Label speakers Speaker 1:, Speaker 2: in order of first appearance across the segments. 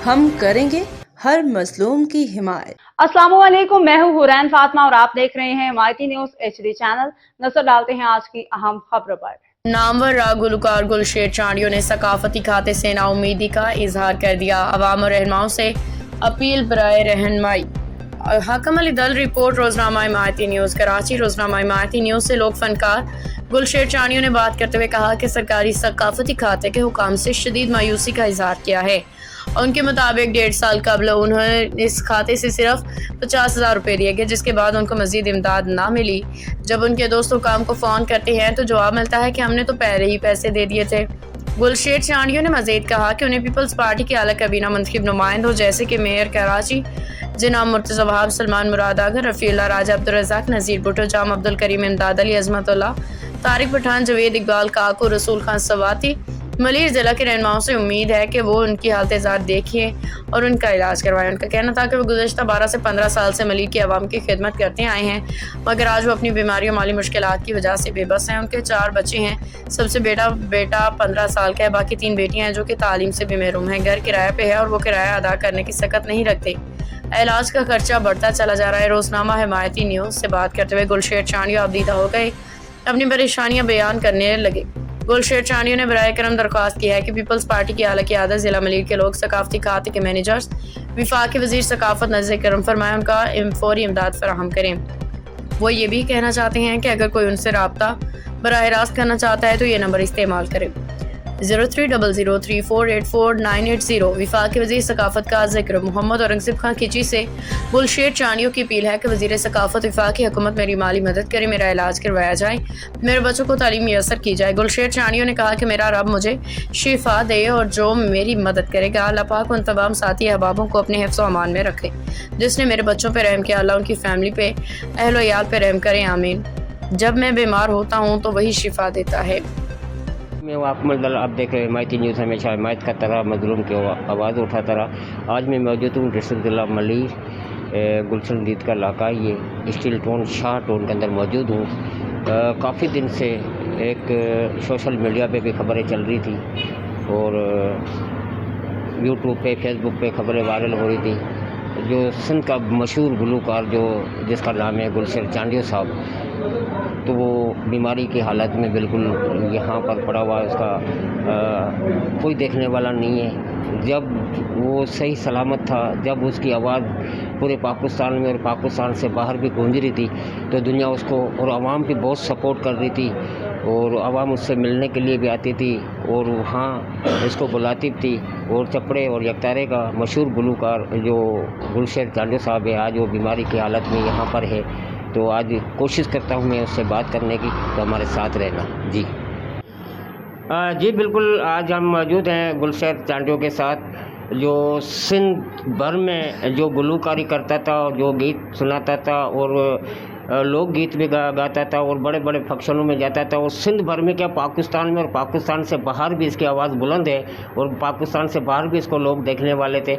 Speaker 1: हम करेंगे हर मजलूम की हिमायत।
Speaker 2: अस्सलाम वालेकुम, मैं हूँ हुरैन फातिमा और आप देख रहे हैं हिमायती न्यूज HD चैनल। नजर डालते हैं आज की अहम खबरों पर।
Speaker 3: नामवर राग गुलकार गुलशेर चांडियों ने सकाफती खाते से नाउमीदी का इजहार कर दिया। अवाम और रहनुमाओं से अपील बराए रहनुमाई। हाकम अली दल रिपोर्ट, रोजनामा हिमायती न्यूज़ कराची। रोजनामा हिमायती न्यूज़ से लोक फनकार गुलशेर चांडियों ने बात करते हुए कहा कि सरकारी सकाफती खाते के हुकाम से शदीद मायूसी का इजहार किया है। उनके मुताबिक 1.5 साल कबल उन्हें इस खाते से सिर्फ 50,000 रुपये दिए गए, जिसके बाद उनको मजीद इमदाद ना मिली। जब उनके दोस्त हुकाम को फ़ोन करते हैं तो जवाब मिलता है कि हमने तो पहले ही पैसे दे दिए थे। गुलशेर चांडियों ने मजीद कहा कि उन्हें पीपल्स पार्टी के आला काबीना मुंतखब नुमाइंदों जैसे कि मेयर कराची जनाब मुर्तज़ा वहाब, सलमान मुराद आगर, रफ़ीउल्लाह राजा, अब्दुल रज़ाक, नज़ीर भुट्टो, जाम अब्दुल करीम, इमदाद अली, अज़मतुल्लाह, तारिक पठान, जवेद इकबाल, काकू, रसूल खान सवाती, मलिर ज़िला के रहनुमाओं से उम्मीद है कि वो उनकी हालत ज़ात देखें और उनका इलाज करवाएं। उनका कहना था कि वो गुज़श्ता 12 से 15 साल से मलिर की आवाम की खिदमत करते आए हैं, मगर आज वो अपनी बीमारी और माली मुश्किलात की वजह से बेबस हैं। उनके 4 बच्चे हैं। सबसे बेटा 15 साल का है, बाकी 3 बेटियां हैं जो कि तालीम से भी महरूम हैं। घर किराए पे है और वो किराया अदा करने की सकत नहीं रखते। इलाज का खर्चा बढ़ता चला जा रहा है। रोजनामा हिमायती न्यूज़ से बात करते हुए गुलशेर चांडियों अबदीदा हो गए, अपनी परेशानियां बयान करने लगे। गुलशेर चांडियों ने बराए करम दरख्वास्त की है कि पीपल्स पार्टी की आला क़यादत ज़िला मलिर के लोग सकाफती खाते के मैनेजर्स विफाकी वज़ीर सकाफत नज़र करम फरमाए उनका फौरी इमदाद फराहम करें। वो ये भी कहना चाहते हैं कि अगर कोई उनसे रब्ता बराह रास्त करना चाहता है तो ये नंबर इस्तेमाल करे 030034848980। विफाकी वज़ीर सकाफत का जिक्र। मोहम्मद औरंगज़ेब खान खिची से गुलशेर चांडियों की अपील है कि वज़ीर सकाफत विफाकी हुकूमत मेरी माली मदद करे, मेरा इलाज करवाया जाए, मेरे बच्चों को तालीम मुयस्सर की जाए। गुलशेर चांडियों ने कहा कि मेरा रब मुझे शिफा दे और जो मेरी मदद करेगा अल्लाह पाक उन तमाम साथी अहबाबों को अपने हिफ्ज़ व अमान में रखे। जिसने मेरे बच्चों पर रहम किया, अल्लाह उनकी फैमिली पे, अहल व याल पे रहम करें, आमीन। जब मैं बीमार होता हूँ तो वही शिफा देता है।
Speaker 4: मैं आप देख रहे हैं हिमायती न्यूज़, हमेशा हिमायत का तरह मजलूम की आवाज़ उठाता रहा। आज मैं मौजूद हूँ डिस्ट्रिक्ट ज़िला मलिर गुलशन दीद का इलाका, ये स्टील टाउन शाह टाउन के अंदर मौजूद हूँ। काफ़ी दिन से एक सोशल मीडिया पे भी खबरें चल रही थी और यूट्यूब पे फेसबुक पे खबरें वायरल हो रही थी। जो सिंध का मशहूर गुलकार जिसका नाम है गुलशेर चांडियों साहब, तो वो बीमारी की हालत में बिल्कुल यहाँ पर पड़ा हुआ है। उसका कोई देखने वाला नहीं है। जब वो सही सलामत था, जब उसकी आवाज़ पूरे पाकिस्तान में और पाकिस्तान से बाहर भी गूंज रही थी, तो दुनिया उसको और आवाम भी बहुत सपोर्ट कर रही थी और आवाम उससे मिलने के लिए भी आती थी और वहाँ इसको बुलाती थी। और चपड़े और यकतारे का मशहूर गुलकार जो गुलशेर चांडियों साहब है, आज वो बीमारी की हालत में यहाँ पर है। तो आज कोशिश करता हूँ मैं उससे बात करने की, तो हमारे साथ रहना। जी जी बिल्कुल, आज हम मौजूद हैं गुलशेर चांडियों के साथ, जो सिंध भर में जो गुलकारी करता था, जो गीत सुनाता था और लोकगीत भी गाता था और बड़े बड़े फंक्शनों में जाता था। और सिंध भर में क्या, पाकिस्तान में और पाकिस्तान से बाहर भी इसकी आवाज़ बुलंद है और पाकिस्तान से बाहर भी इसको लोग देखने वाले थे।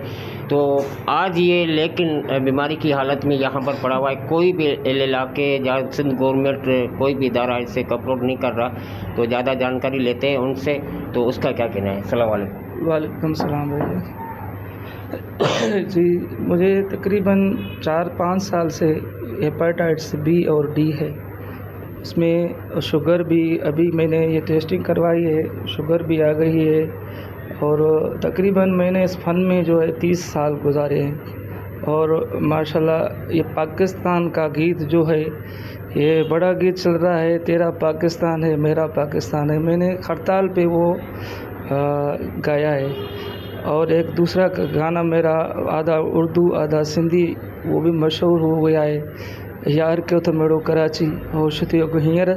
Speaker 4: तो आज ये लेकिन बीमारी की हालत में यहाँ पर पड़ा हुआ है। कोई भी इलाके जहाँ सिंध गवर्नमेंट कोई भी इदारा इससे कपरोट नहीं कर रहा, तो ज़्यादा जानकारी लेते हैं उनसे। तो उसका क्या कहना है? अस्सलाम वालेकुम।
Speaker 5: वालेकुम सलाम भैया। जी, मुझे तकरीबन 4-5 साल से हेपेटाइटिस B और D है। इसमें शुगर भी, अभी मैंने ये टेस्टिंग करवाई है, शुगर भी आ गई है। और तकरीबन मैंने इस फ़न में जो है 30 साल गुजारे हैं। और माशाल्लाह ये पाकिस्तान का गीत जो है, ये बड़ा गीत चल रहा है, तेरा पाकिस्तान है मेरा पाकिस्तान है। मैंने हड़ताल पे वो गाया है। और एक दूसरा गाना मेरा आधा उर्दू आधा सिंधी, वो भी मशहूर हो गया है, यार क्यों तो मेड़ो कराची और शुतियों को हींयर।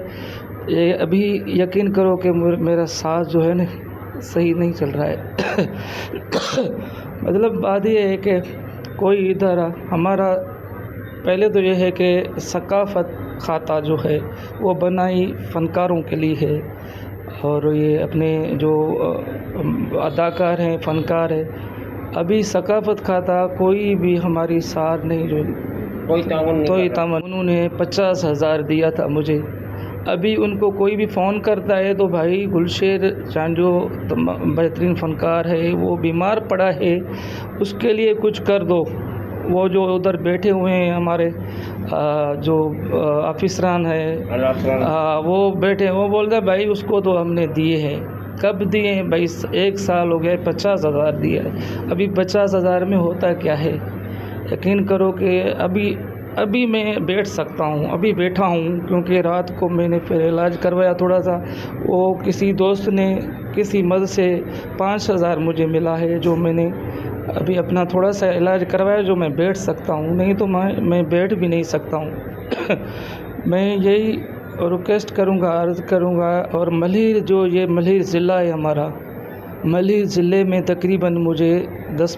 Speaker 5: ये अभी यकीन करो कि मेरा सांस जो है ना सही नहीं चल रहा है। मतलब बात ये है कि कोई इदारा हमारा, पहले तो ये है कि सकाफत खाता जो है वो बनाई फ़नकारों के लिए है। और ये अपने जो अदाकार हैं, फ़नकार हैं, अभी सकाफत खाता कोई भी हमारी सार नहीं, जो कोई तावन। उन्होंने 50,000 दिया था मुझे अभी उनको कोई भी फ़ोन करता है तो भाई गुलशेर चांडियो तो बेहतरीन फ़नकार है, वो बीमार पड़ा है, उसके लिए कुछ कर दो। वो जो उधर बैठे हुए हैं हमारे जो ऑफिसरान है, वो बैठे, वो बोलते हैं भाई उसको तो हमने दिए हैं। कब दिए हैं भाई? 1 साल हो गया, 50,000 दिया है। अभी 50,000 में होता क्या है? यकीन करो कि अभी मैं बैठ सकता हूँ, अभी बैठा हूँ, क्योंकि रात को मैंने फिर इलाज करवाया थोड़ा सा। वो किसी दोस्त ने किसी मदद से 5,000 मुझे मिला है, जो मैंने अभी अपना थोड़ा सा इलाज करवाया, जो मैं बैठ सकता हूँ, नहीं तो मैं बैठ भी नहीं सकता हूँ। मैं यही रिक्वेस्ट करूँगा, अर्ज़ करूँगा। और मलीर, जो ये मलीर ज़िला है हमारा, मलीर ज़िले में तकरीबन मुझे 10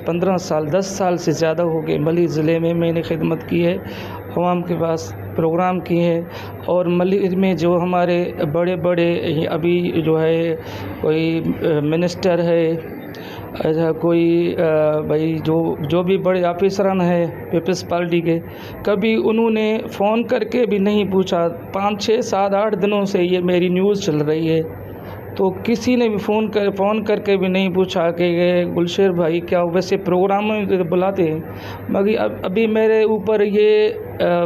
Speaker 5: साल से ज़्यादा हो गए। मलीर ज़िले में मैंने खिदमत की है, अवाम के पास प्रोग्राम किए हैं। और मलीर में जो हमारे बड़े बड़े अभी जो है कोई मिनिस्टर है, अच्छा कोई भाई जो भी बड़े ऑफिसरान है पीपल्स पार्टी के, कभी उन्होंने फ़ोन करके भी नहीं पूछा। 5, 6, 7, 8 दिनों से ये मेरी न्यूज़ चल रही है, तो किसी ने भी फ़ोन करके भी नहीं पूछा कि गुलशेर भाई क्या, वैसे प्रोग्राम में तो बुलाते हैं, मगर अभी मेरे ऊपर ये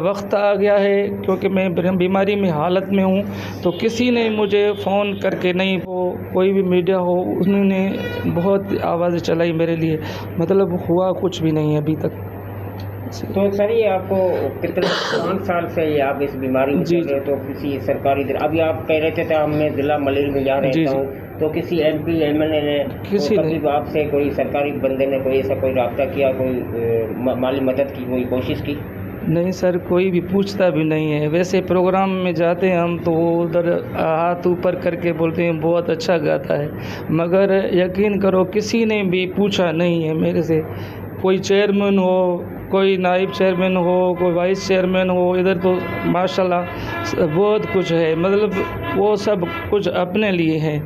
Speaker 5: वक्त आ गया है, क्योंकि मैं बीमारी में हालत में हूँ, तो किसी ने मुझे फ़ोन करके नहीं, वो कोई भी मीडिया हो, उन्होंने बहुत आवाज़ें चलाई मेरे लिए, मतलब हुआ कुछ भी नहीं है अभी तक।
Speaker 4: तो सर ये आपको कितने 5 साल से ये आप इस बीमारी में चल रहे हो, तो किसी सरकारी अभी आप कह रहे थे हमने ज़िला मलीर में जा रहे हूँ, तो किसी MP MLA ने कभी आपसे कोई सरकारी बंदे ने कोई ऐसा कोई रब्ता किया, कोई माली मदद की कोई कोशिश की?
Speaker 5: नहीं सर, कोई भी पूछता भी नहीं है। वैसे प्रोग्राम में जाते हैं हम तो वो उधर हाथ ऊपर करके बोलते हैं बहुत अच्छा गाता है, मगर यकीन करो किसी ने भी पूछा नहीं है मेरे से। कोई चेयरमैन हो, कोई नाइब चेयरमैन हो, कोई वाइस चेयरमैन हो, इधर तो माशाल्लाह बहुत कुछ है, मतलब वो सब कुछ अपने लिए है।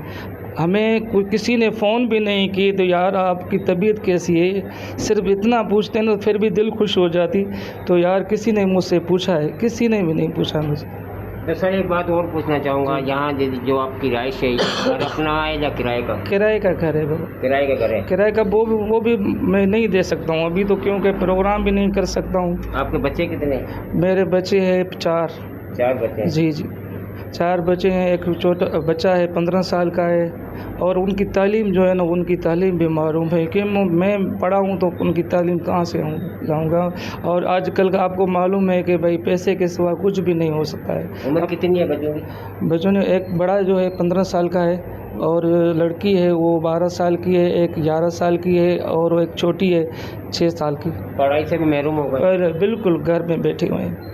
Speaker 5: हमें कोई किसी ने फ़ोन भी नहीं की तो यार आपकी तबीयत कैसी है, सिर्फ इतना पूछते हैं ना, फिर भी दिल खुश हो जाती। तो यार किसी ने मुझसे पूछा है? किसी ने भी नहीं पूछा मुझसे।
Speaker 4: तो सर एक बात और पूछना चाहूँगा, यहाँ जो आपकी रिहाइश है, घर अपना है या किराए का?
Speaker 5: किराए का घर है बाबा।
Speaker 4: किराए का घर है? किराए का
Speaker 5: वो भी मैं नहीं दे सकता हूँ अभी तो, क्योंकि प्रोग्राम भी नहीं कर सकता हूँ।
Speaker 4: आपके बच्चे कितने?
Speaker 5: मेरे बच्चे हैं 4।
Speaker 4: 4 बच्चे?
Speaker 5: जी 4 बच्चे हैं। एक छोटा बच्चा है 15 साल का है, और उनकी तालीम जो है ना, उनकी तालीम भी मालूम है कि मैं पढ़ा हूँ तो उनकी तालीम कहाँ से लाऊंगा। और आजकल का आपको मालूम है कि भाई पैसे के सिवा कुछ भी नहीं हो सकता है।
Speaker 4: उम्र कितनी है बच्चों की?
Speaker 5: बच्चों ने, एक बड़ा जो है 15 साल का है, और लड़की है वो 12 साल की है, एक 11 साल की है, और एक छोटी है 6 साल की।
Speaker 4: पढ़ाई से भी महरूम हो गए?
Speaker 5: बिल्कुल, घर में बैठे हुए हैं।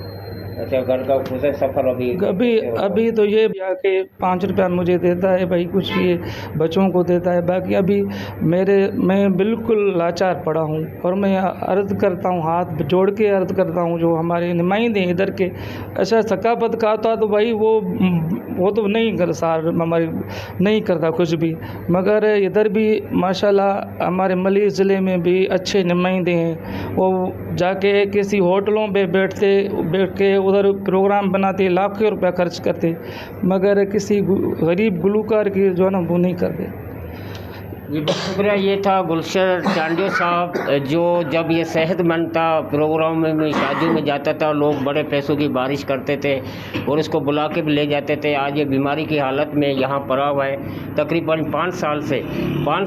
Speaker 4: अच्छा, घर का खुद सफ़र
Speaker 5: अभी तो ये आके 5 रुपया मुझे देता है भाई, कुछ ये बच्चों को देता है, बाकी अभी मैं बिल्कुल लाचार पड़ा हूँ। और मैं अर्ज़ करता हूँ, हाथ जोड़ के अर्ज़ करता हूँ, जो हमारे नुमाइंदे इधर के, अच्छा सकाफत का था तो भाई वो तो नहीं कर सार हमारी नहीं करता कुछ भी, मगर इधर भी माशाल्लाह हमारे मलीर ज़िले में भी अच्छे नुमाइंदे हैं। वो जाके किसी होटलों पे बैठ के उधर प्रोग्राम बनाते, लाखों रुपया खर्च करते, मगर किसी गरीब गुलूकार की जो है ना वो नहीं करते।
Speaker 4: जी शुक्रिया। ये था गुलशेर चांडियो साहब, जो जब ये सेहतमंद था, प्रोग्राम में शादियों में जाता था, लोग बड़े पैसों की बारिश करते थे और इसको बुला के भी ले जाते थे। आज ये बीमारी की हालत में यहाँ पड़ा हुआ है, तकरीबन 5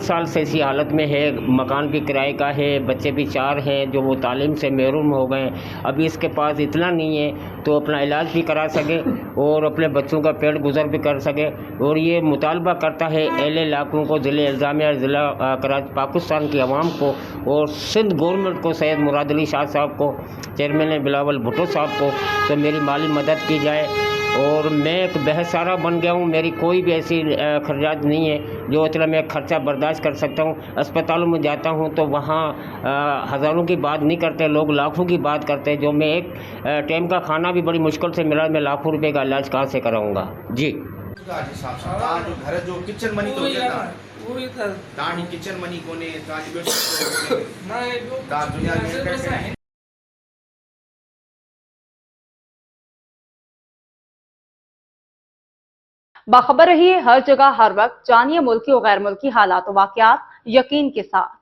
Speaker 4: साल से इसी हालत में है। मकान भी किराए का है, बच्चे भी 4 हैं जो वो तालीम से महरूम हो गए। अभी इसके पास इतना नहीं है तो अपना इलाज भी करा सके और अपने बच्चों का पेट गुजर भी कर सके। और ये मुतालबा करता है एल लाखों को, ज़िले इल्ज़ामिया ज़िला कराची पाकिस्तान की आवाम को और सिंध गवर्नमेंट को, सैयद मुराद अली शाह साहब को, चेयरमैन बिलावल भुट्टो साहब को, तो मेरी माली मदद की जाए। और मैं एक बेहसारा बन गया हूँ, मेरी कोई भी ऐसी खर्चात नहीं है जो इतना मैं खर्चा बर्दाश्त कर सकता हूँ। अस्पतालों में जाता हूँ तो वहाँ हज़ारों की बात नहीं करते, लोग लाखों की बात करते हैं। जो मैं एक टाइम का खाना भी बड़ी मुश्किल से मिला, मैं लाखों रुपए का इलाज कहाँ से कराऊँगा? जी
Speaker 6: घर जो किचन मनी तो किचन मनी कोने
Speaker 2: बाखबर रहिए हर जगह हर वक्त, जानिए मुल्की और गैर मुल्की हालात और वाकयात यकीन के साथ।